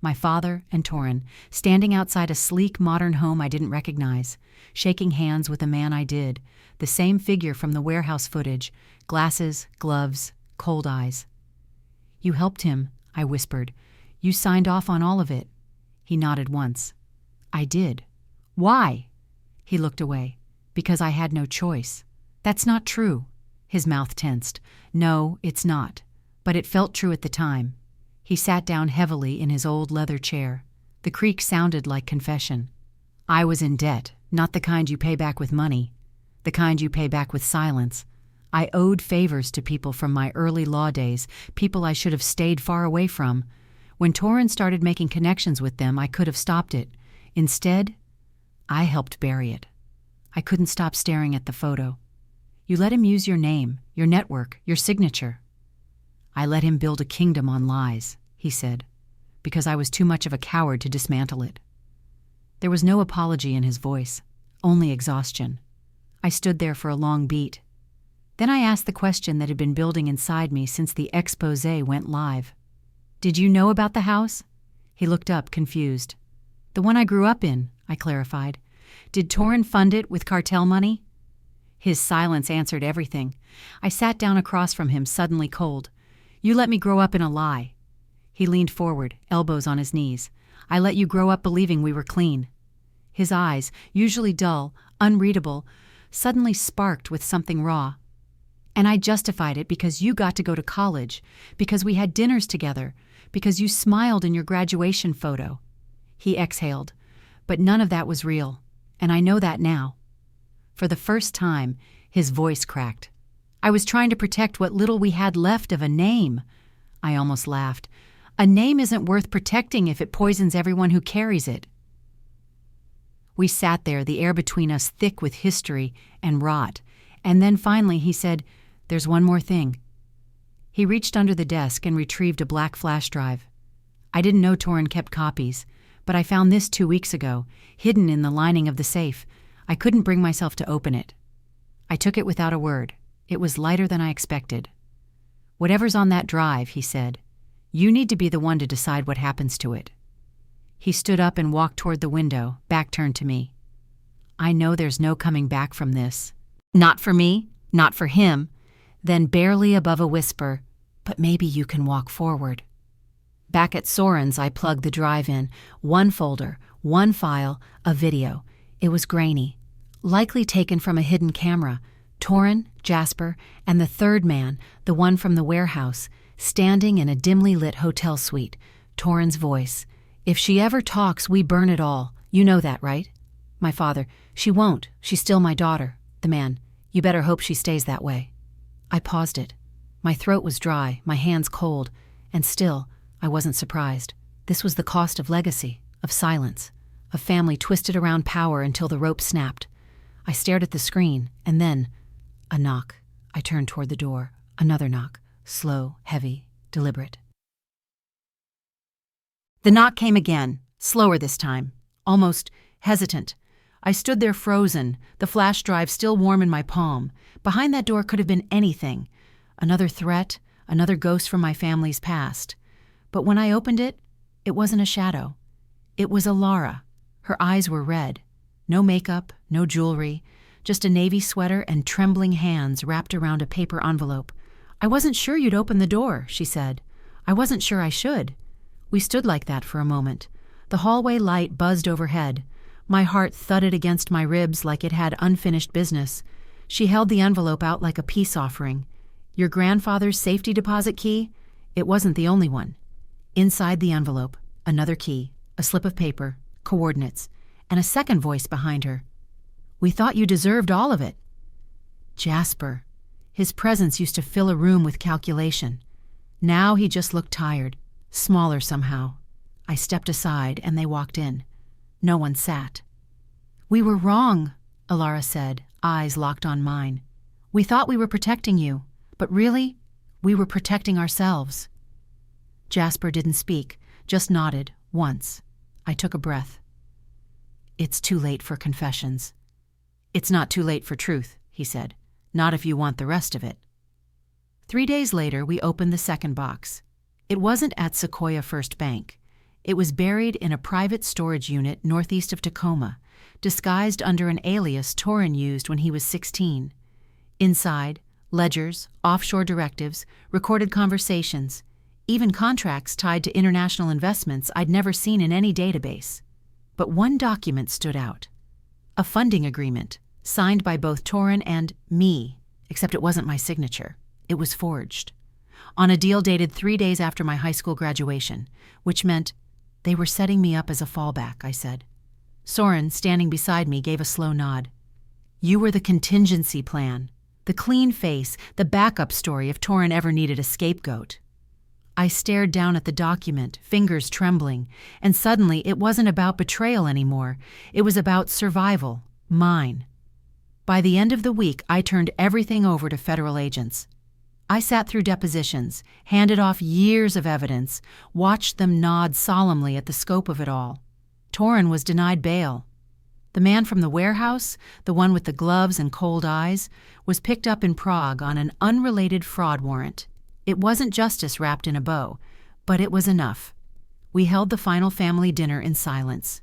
My father and Torin, standing outside a sleek modern home I didn't recognize, shaking hands with a man I did, the same figure from the warehouse footage, glasses, gloves, cold eyes. "You helped him," I whispered. "You signed off on all of it." He nodded once. "I did." "Why?" He looked away. "Because I had no choice." "That's not true." His mouth tensed. "No, it's not. But it felt true at the time." He sat down heavily in his old leather chair. The creak sounded like confession. "I was in debt, not the kind you pay back with money. The kind you pay back with silence. I owed favors to people from my early law days, people I should have stayed far away from. When Torin started making connections with them, I could have stopped it. Instead, I helped bury it." I couldn't stop staring at the photo. "You let him use your name, your network, your signature." "I let him build a kingdom on lies," he said, "because I was too much of a coward to dismantle it." There was no apology in his voice, only exhaustion. I stood there for a long beat. Then I asked the question that had been building inside me since the expose went live. "Did you know about the house?" He looked up, confused. "The one I grew up in," I clarified. "Did Torin fund it with cartel money?" His silence answered everything. I sat down across from him, suddenly cold. "You let me grow up in a lie." He leaned forward, elbows on his knees. "I let you grow up believing we were clean." His eyes, usually dull, unreadable, suddenly sparked with something raw. "And I justified it because you got to go to college, because we had dinners together, because you smiled in your graduation photo." He exhaled. "But none of that was real, and I know that now." For the first time, his voice cracked. "I was trying to protect what little we had left of a name." I almost laughed. "A name isn't worth protecting if it poisons everyone who carries it." We sat there, the air between us thick with history and rot, and then finally he said, "There's one more thing." He reached under the desk and retrieved a black flash drive. "I didn't know Torin kept copies, but I found this 2 weeks ago, hidden in the lining of the safe. I couldn't bring myself to open it." I took it without a word. It was lighter than I expected. "Whatever's on that drive," he said, "you need to be the one to decide what happens to it." He stood up and walked toward the window, back turned to me. "I know there's no coming back from this. Not for me, not for him." Then barely above a whisper, "But maybe you can walk forward." Back at Soren's, I plugged the drive in. One folder, one file, a video. It was grainy, likely taken from a hidden camera. Torin, Jasper, and the third man, the one from the warehouse, standing in a dimly lit hotel suite. Torin's voice. "If she ever talks, we burn it all. You know that, right?" My father. "She won't. She's still my daughter." The man. "You better hope she stays that way." I paused it. My throat was dry, my hands cold, and still, I wasn't surprised. This was the cost of legacy, of silence, of family twisted around power until the rope snapped. I stared at the screen, and then, a knock. I turned toward the door. Another knock. Slow, heavy, deliberate. The knock came again, slower this time, almost hesitant. I stood there frozen, the flash drive still warm in my palm. Behind that door could have been anything. Another threat, another ghost from my family's past. But when I opened it, it wasn't a shadow. It was Liora. Her eyes were red. No makeup, no jewelry, just a navy sweater and trembling hands wrapped around a paper envelope. "I wasn't sure you'd open the door," she said. "I wasn't sure I should." We stood like that for a moment. The hallway light buzzed overhead. My heart thudded against my ribs like it had unfinished business. She held the envelope out like a peace offering. "Your grandfather's safety deposit key?" It wasn't the only one. Inside the envelope, another key, a slip of paper, coordinates, and a second voice behind her. "We thought you deserved all of it." Jasper. His presence used to fill a room with calculation. Now he just looked tired, smaller somehow. I stepped aside and they walked in. No one sat. "We were wrong," Liora said, eyes locked on mine. "We thought we were protecting you, but really, we were protecting ourselves." Jasper didn't speak, just nodded, once. I took a breath. "It's too late for confessions." "It's not too late for truth," he said. "Not if you want the rest of it." 3 days later, we opened the second box. It wasn't at Sequoia First Bank. It was buried in a private storage unit northeast of Tacoma, disguised under an alias Torin used when he was 16. Inside, ledgers, offshore directives, recorded conversations, even contracts tied to international investments I'd never seen in any database. But one document stood out. A funding agreement, signed by both Torin and me, except it wasn't my signature. It was forged. On a deal dated 3 days after my high school graduation, which meant they were setting me up as a fallback, I said. Soren, standing beside me, gave a slow nod. "You were the contingency plan, the clean face, the backup story if Torin ever needed a scapegoat." I stared down at the document, fingers trembling, and suddenly it wasn't about betrayal anymore. It was about survival, mine. By the end of the week, I turned everything over to federal agents. I sat through depositions, handed off years of evidence, watched them nod solemnly at the scope of it all. Torin was denied bail. The man from the warehouse, the one with the gloves and cold eyes, was picked up in Prague on an unrelated fraud warrant. It wasn't justice wrapped in a bow, but it was enough. We held the final family dinner in silence.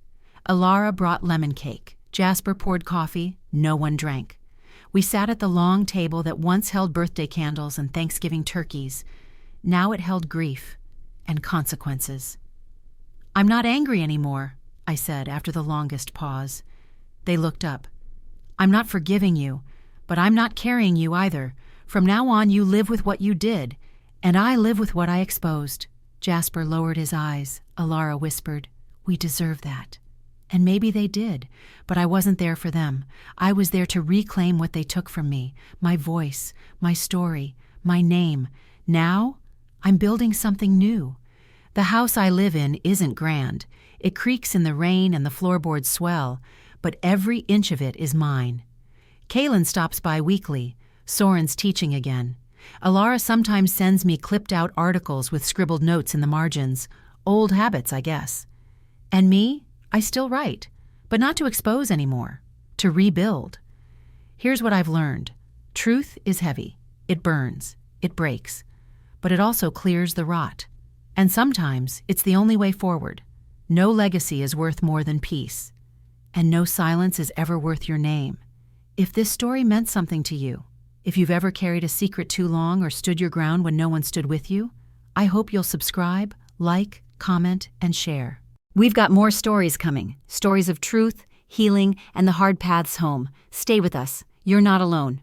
Liora brought lemon cake. Jasper poured coffee. No one drank. We sat at the long table that once held birthday candles and Thanksgiving turkeys. Now it held grief and consequences. "I'm not angry anymore," I said after the longest pause. They looked up. "I'm not forgiving you, but I'm not carrying you either. From now on, you live with what you did, and I live with what I exposed." Jasper lowered his eyes. Liora whispered, "We deserve that." And maybe they did, but I wasn't there for them. I was there to reclaim what they took from me, my voice, my story, my name. Now, I'm building something new. The house I live in isn't grand. It creaks in the rain and the floorboards swell, but every inch of it is mine. Kaylin stops by weekly. Soren's teaching again. Liora sometimes sends me clipped-out articles with scribbled notes in the margins. Old habits, I guess. And me? I still write, but not to expose anymore, to rebuild. Here's what I've learned. Truth is heavy. It burns. It breaks. But it also clears the rot. And sometimes it's the only way forward. No legacy is worth more than peace. And no silence is ever worth your name. If this story meant something to you, if you've ever carried a secret too long or stood your ground when no one stood with you, I hope you'll subscribe, like, comment, and share. We've got more stories coming. Stories of truth, healing, and the hard paths home. Stay with us. You're not alone.